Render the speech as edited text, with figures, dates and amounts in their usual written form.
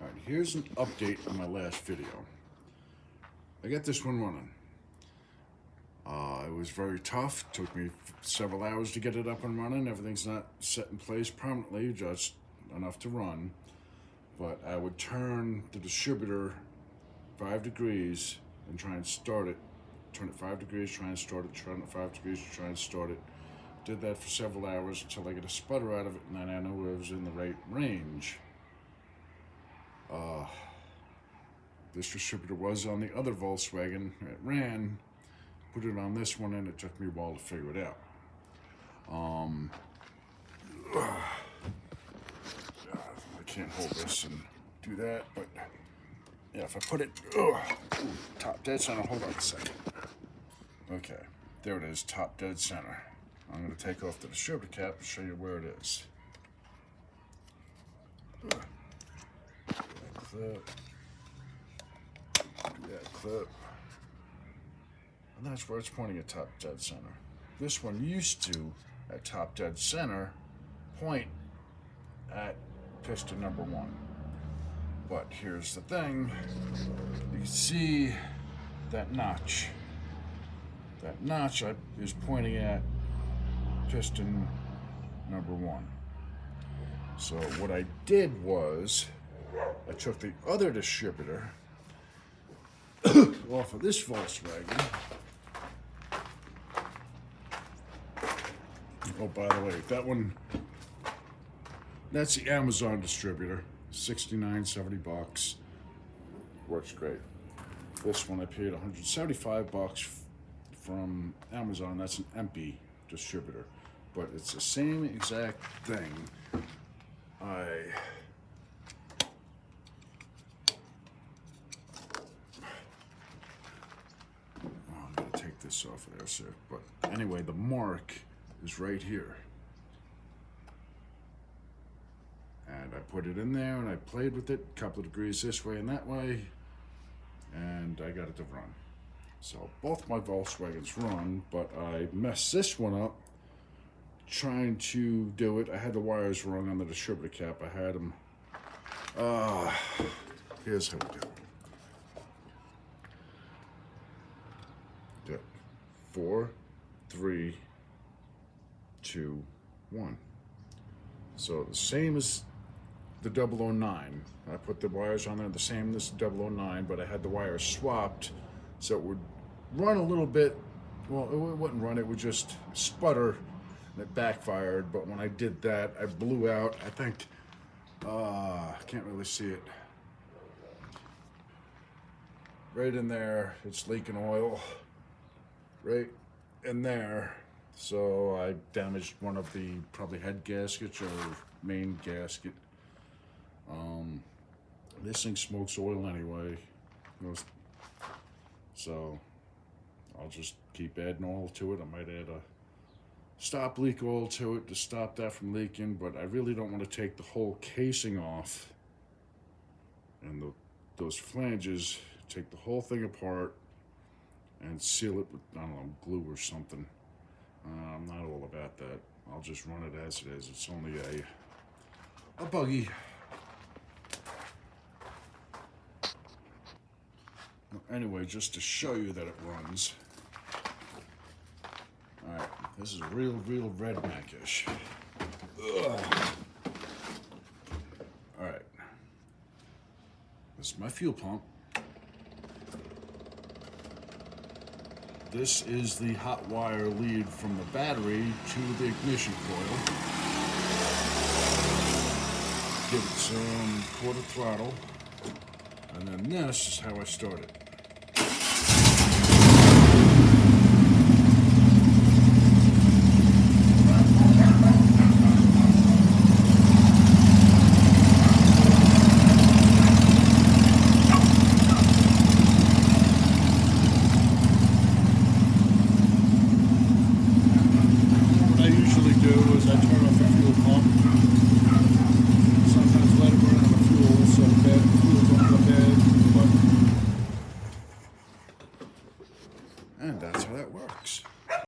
Alright, here's an update on my last video. I got this one running. It was very tough. Took me several hours to get it up and running. Everything's not set in place permanently, just enough to run. But I would turn the distributor 5 degrees and try and start it. Turn it 5 degrees, try and start it. Turn it 5 degrees, try and start it. Did that for several hours until I get a sputter out of it, and then I knew it was in the right range. This distributor was on the other Volkswagen. It ran. Put it on this one, and it took me a while to figure it out. I can't hold this and do that, but yeah, if I put it top dead center, hold on a second. Okay, there it is, top dead center. I'm going to take off the distributor cap and show you where it is. Clip. Do that clip. And that's where it's pointing at top dead center. This one used to, at top dead center, point at piston number 1. But here's the thing, you can see that notch. That notch is pointing at piston number 1. So what I did was, I took the other distributor off of this Volkswagen. Oh, by the way, that one, that's the Amazon distributor, $69.70. Works great. This one I paid $175 from Amazon. That's an empty distributor, but it's the same exact thing. I'm gonna take this off of there, sir. But anyway, the mark is right here. And I put it in there and I played with it a couple of degrees this way and that way, and I got it to run. So both my Volkswagens run, but I messed this one up trying to do it. I had the wires wrong on the distributor cap. I had them. Here's how we do it. 4, 3, 2, 1. So the same as the 009. I put the wires on there the same as the 009, but I had the wires swapped so it would run a little bit. Well, it wouldn't run, it would just sputter, and it backfired. But when I did that, I blew out, I think, can't really see it. Right in there, it's leaking oil. Right in there. So I damaged one of the probably head gaskets or main gasket. This thing smokes oil anyway, so I'll just keep adding oil to it. I might add a stop leak oil to it to stop that from leaking, but I really don't want to take the whole casing off and those flanges, take the whole thing apart and seal it with, I don't know, glue or something. I'm not all about that. I'll just run it as it is. It's only a buggy. Anyway, just to show you that it runs. Alright, this is real redneckish. Alright. This is my fuel pump. This is the hot wire lead from the battery to the ignition coil. Give it some quarter throttle. And then this is how I start it. What I usually do is I turn off the fuel pump.